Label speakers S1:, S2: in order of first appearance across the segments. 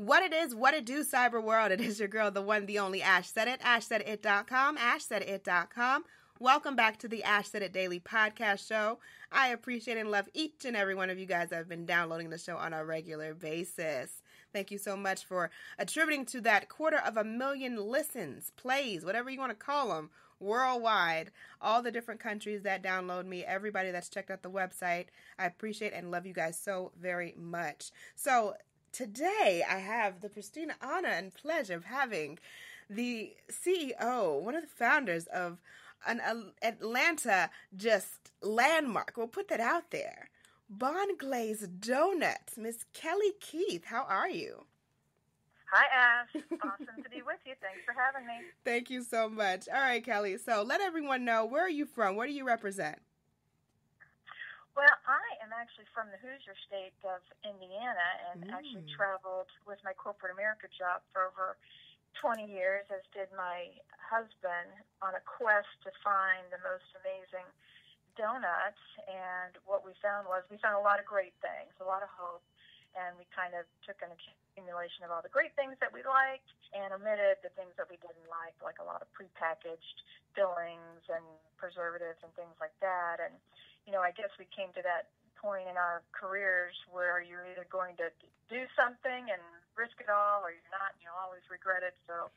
S1: What it is, what it do, cyber world. It is your girl, the one, the only Ash Said It, ashsaidit.com, ashsaidit.com. Welcome back to the Ash Said It Daily podcast show. I appreciate and love each and every one of you guys that have been downloading the show on a regular basis. Thank you so much for attributing to that 250,000 listens, plays, whatever you want to call them, worldwide. All the different countries that download me, everybody that's checked out the website. I appreciate and love you guys so very much. So today, I have the pristine honor and pleasure of having the CEO, one of the founders of an Atlanta just landmark. We'll put that out there. Bon Glaze Donuts, Miss Kelly Keith. How are you?
S2: Hi, Ash. Awesome to be with you. Thanks for having me.
S1: Thank you so much. All right, Kelly. So let everyone know, where are you from? What do you represent?
S2: Well, I am actually from the Hoosier state of Indiana and actually traveled with my corporate America job for over 20 years, as did my husband, on a quest to find the most amazing donuts. And what we found was we found a lot of great things, a lot of hope, and we kind of took an accumulation of all the great things that we liked and omitted the things that we didn't like a lot of prepackaged fillings and preservatives and things like that. And I guess we came to that point in our careers where you're either going to do something and risk it all, or you're not, and you'll always regret it. So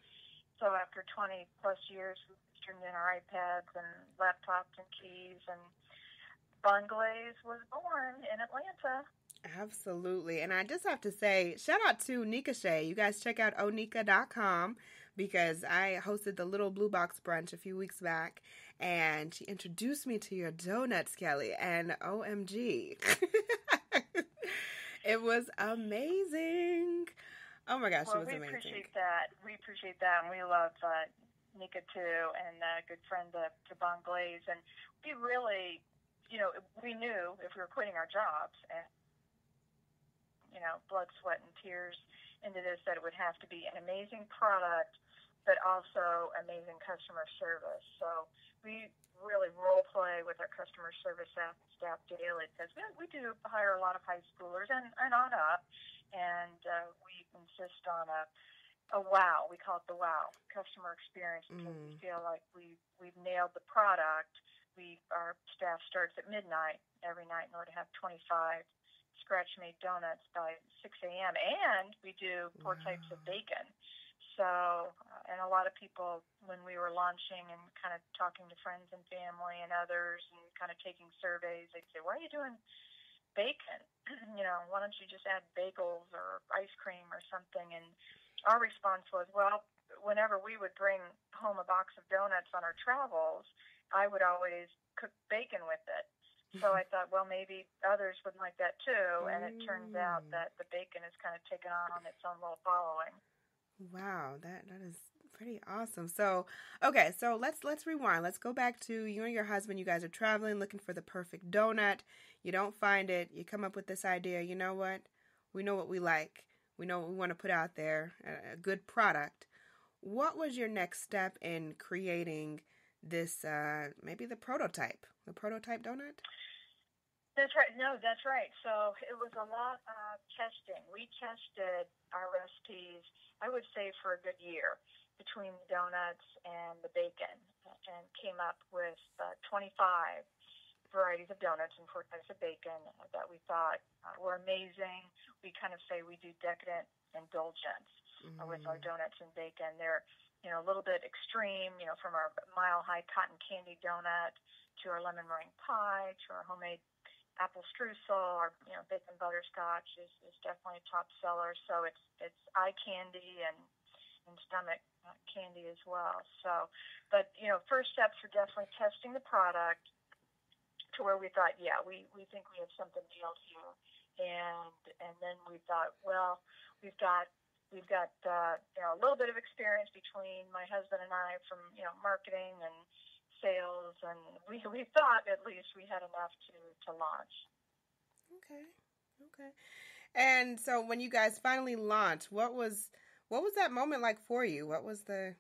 S2: after 20 plus years, we turned in our iPads and laptops and keys, and Bon Glaze was born in Atlanta.
S1: Absolutely. And I just have to say, shout out to Nika Shea. You guys check out onika.com, because I hosted the Little Blue Box Brunch a few weeks back, and she introduced me to your donuts, Kelly, and OMG. It was amazing. Oh my gosh, it was amazing.
S2: We appreciate that. And we love Nika too, and a good friend to Bon Glaze. And we really, we knew if we were quitting our jobs and, blood, sweat, and tears into this, that it would have to be an amazing product, but also amazing customer service. So we really role play with our customer service staff daily, because we do hire a lot of high schoolers and on up, and we insist on a wow. We call it the wow customer experience, because we feel like we've nailed the product. Our staff starts at midnight every night in order to have 25 scratch-made donuts by 6 a.m. And we do 4 types of bacon. So, and a lot of people, when we were launching and kind of talking to friends and family and others and kind of taking surveys, they'd say, why are you doing bacon? Why don't you just add bagels or ice cream or something? And our response was, well, whenever we would bring home a box of donuts on our travels, I would always cook bacon with it. So I thought, well, maybe others would like that too. And it turns out that the bacon has kind of taken on its own little following.
S1: Wow, that is pretty awesome. So, okay, so let's rewind. Let's go back to you and your husband. You guys are traveling, looking for the perfect donut. You don't find it. You come up with this idea. You know what? We know what we like. We know what we want to put out there, a good product. What was your next step in creating this, maybe the prototype donut?
S2: That's right. No, that's right. So it was a lot of testing. We tested our recipes, I would say, for a good year between the donuts and the bacon, and came up with 25 varieties of donuts and 4 types of bacon that we thought were amazing. We kind of say we do decadent indulgence with our donuts and bacon. They're, a little bit extreme, from our mile-high cotton candy donut to our lemon meringue pie to our homemade apple streusel. Our bacon butterscotch is definitely a top seller. So it's eye candy and stomach candy as well. So, but first steps are definitely testing the product to where we thought, yeah, we think we have something nailed here, and then we thought, well, we've got a little bit of experience between my husband and I from marketing and sales, and we thought at least we had enough to launch.
S1: Okay. And so when you guys finally launched, what was that moment like for you? What was the...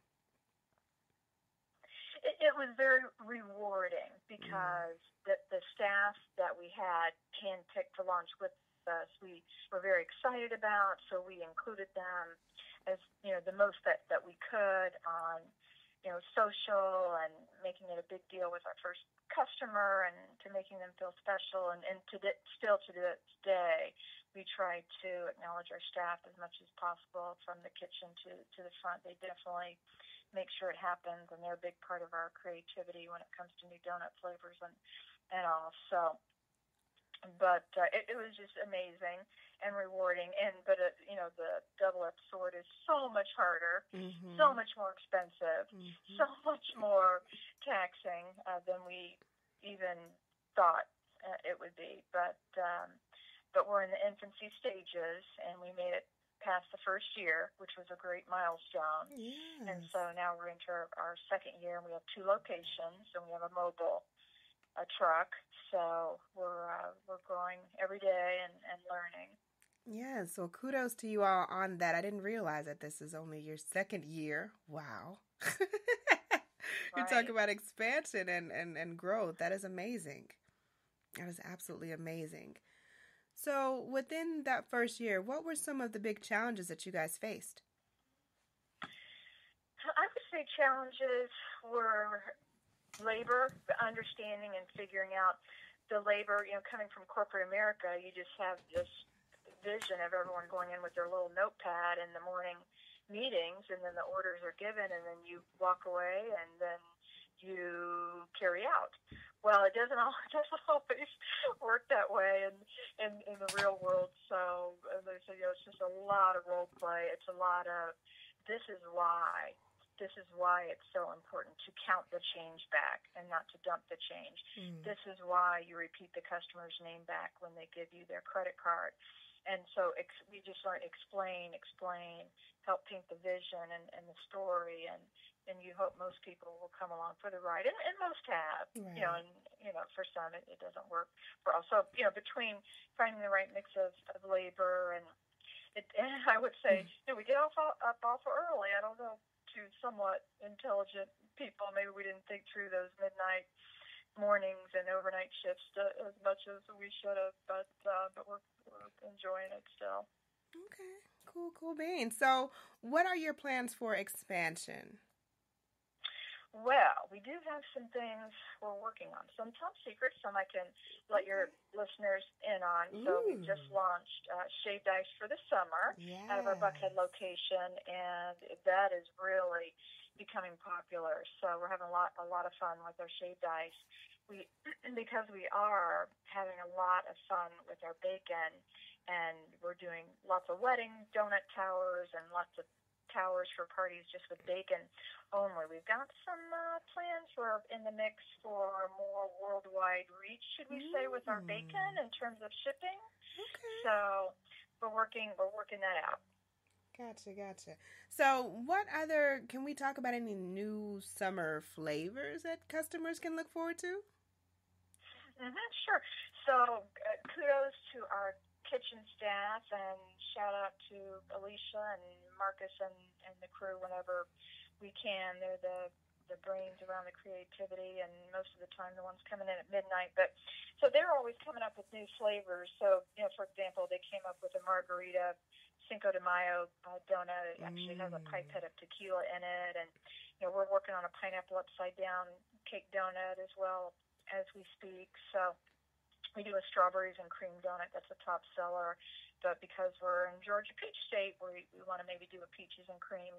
S2: It was very rewarding, because the staff that we had handpicked to launch with process we were very excited about, so we included them as, the most that we could on, social, and making it a big deal with our first customer, and to making them feel special. And still to this day, we try to acknowledge our staff as much as possible, from the kitchen to the front. They definitely make sure it happens, and they're a big part of our creativity when it comes to new donut flavors and all. So, but it was just amazing and rewarding. But the double up sort is so much harder, so much more expensive, so much more taxing than we even thought it would be. But we're in the infancy stages, and we made it past the first year, which was a great milestone. Yes. And so now we're into our second year, and we have 2 locations, and we have a mobile truck. So we're growing every day and learning.
S1: Yeah, so kudos to you all on that. I didn't realize that this is only your second year. Wow. You talk about expansion and growth. That is amazing. That is absolutely amazing. So within that first year, what were some of the big challenges that you guys faced?
S2: I would say challenges were labor, understanding and figuring out the labor. Coming from corporate America, you just have this vision of everyone going in with their little notepad in the morning meetings, and then the orders are given, and then you walk away, and then you carry out. Well, it doesn't always work that way in the real world. So, as I said, it's just a lot of role play. It's a lot of, this is why it's so important to count the change back and not to dump the change. This is why you repeat the customer's name back when they give you their credit card. And so we just learn, explain, help paint the vision and the story, and you hope most people will come along for the ride. And most have, right. And for some it doesn't work for all. So, between finding the right mix of labor and I would say, we get up awful early. I don't know, to somewhat intelligent people, maybe we didn't think through those midnight mornings and overnight shifts as much as we should have, but we're enjoying it still.
S1: Okay, cool beans. So what are your plans for expansion?
S2: Well, we do have some things we're working on. Some top secrets, some I can let your listeners in on. Ooh. So we just launched shaved ice for the summer out of our Buckhead location, and that is really becoming popular. So we're having a lot of fun with our shaved ice. Because we are having a lot of fun with our bacon, and we're doing lots of wedding donut towers and lots of towers for parties just with bacon only. We've got some plans in the mix for more worldwide reach, should we say, with our bacon in terms of shipping. Okay. So we're working that out.
S1: Gotcha. So can we talk about any new summer flavors that customers can look forward to?
S2: Sure. So kudos to our kitchen staff, and shout out to Alicia and Marcus and the crew whenever we can. They're the brains around the creativity, and most of the time the ones coming in at midnight. But so they're always coming up with new flavors. So, for example, they came up with a margarita Cinco de Mayo donut. It actually has a pipette of tequila in it, and we're working on a pineapple upside down cake donut as well as we speak. So we do a strawberries and cream donut that's a top seller, but because we're in Georgia Peach State, we want to maybe do a peaches and cream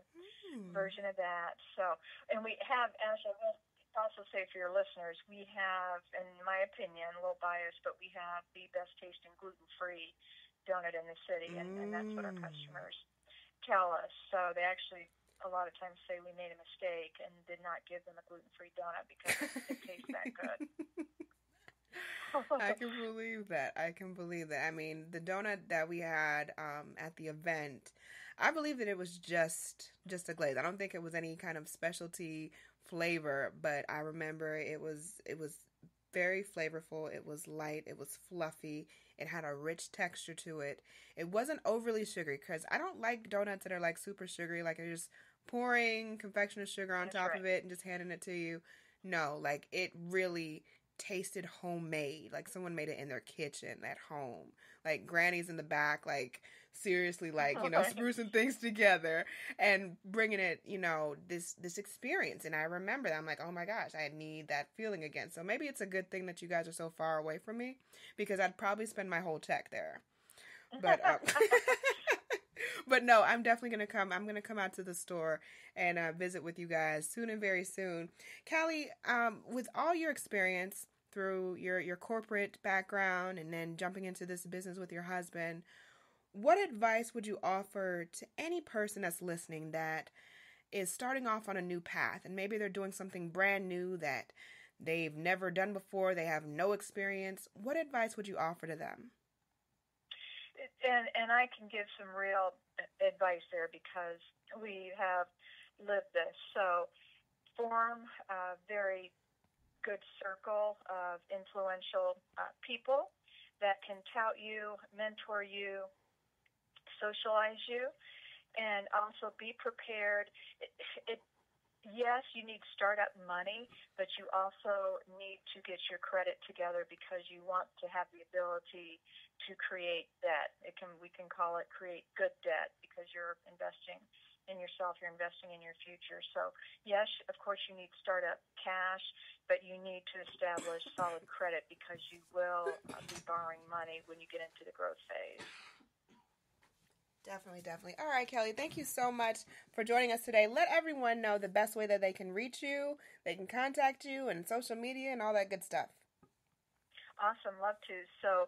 S2: version of that. So, and we have, Ash, I will also say for your listeners, we have, in my opinion, a little biased, but we have the best tasting gluten-free donut in the city, and that's what our customers tell us. So they actually a lot of times say we made a mistake and did not give them a gluten-free donut because it tastes that good.
S1: I can believe that. I mean, the donut that we had at the event, I believe that it was just a glaze. I don't think it was any kind of specialty flavor, but I remember it was very flavorful. It was light. It was fluffy. It had a rich texture to it. It wasn't overly sugary, because I don't like donuts that are like super sugary, like you're just pouring confectioner sugar on top of it and just handing it to you. No, like it really tasted homemade, like someone made it in their kitchen at home, like granny's in the back, like seriously, like, you know, sprucing things together and bringing it, you know, this experience. And I remember that. I'm like, oh my gosh, I need that feeling again. So maybe it's a good thing that you guys are so far away from me, because I'd probably spend my whole check there. But but no, I'm definitely going to come. I'm going to come out to the store and visit with you guys soon and very soon. Kelly, with all your experience through your corporate background and then jumping into this business with your husband, what advice would you offer to any person that's listening that is starting off on a new path, and maybe they're doing something brand new that they've never done before, they have no experience? What advice would you offer to them?
S2: And I can give some real advice there because we have lived this. So form a very good circle of influential people that can tout you, mentor you, socialize you, and also be prepared. Yes, you need startup money, but you also need to get your credit together because you want to have the ability to create debt. We can call it create good debt, because you're investing in yourself, you're investing in your future. So yes, of course you need startup cash, but you need to establish solid credit because you will be borrowing money when you get into the growth phase.
S1: Definitely. All right, Kelly, thank you so much for joining us today. Let everyone know the best way that they can reach you, they can contact you, and social media and all that good stuff.
S2: Awesome, love to. So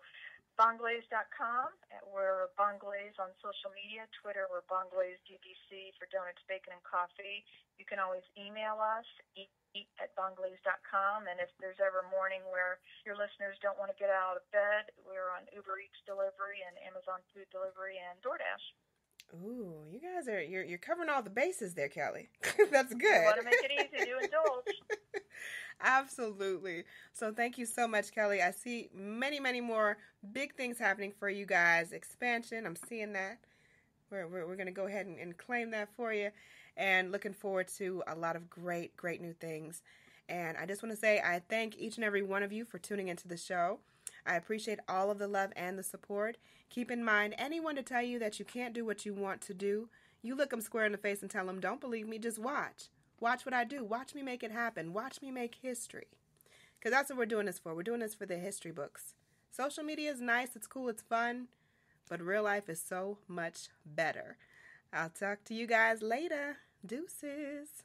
S2: bonglaze.com, we're Bon Glaze on social media. Twitter, we're Bon Glaze DBC for donuts, bacon, and coffee. You can always email us, eat@bonglaze.com. And if there's ever a morning where your listeners don't want to get out of bed, we're on Uber Eats delivery and Amazon food delivery and DoorDash.
S1: Ooh, you guys you're covering all the bases there, Kelly. That's good.
S2: We want to make it easy to indulge.
S1: Absolutely. So thank you so much, Kelly. I see many, many more big things happening for you guys. Expansion, I'm seeing that. We're going to go ahead and claim that for you. And looking forward to a lot of great new things. And I just want to say I thank each and every one of you for tuning into the show. I appreciate all of the love and the support. Keep in mind, anyone to tell you that you can't do what you want to do, you look them square in the face and tell them, don't believe me, just watch. Watch what I do. Watch me make it happen. Watch me make history. Because that's what we're doing this for. We're doing this for the history books. Social media is nice. It's cool. It's fun. But real life is so much better. I'll talk to you guys later. Deuces.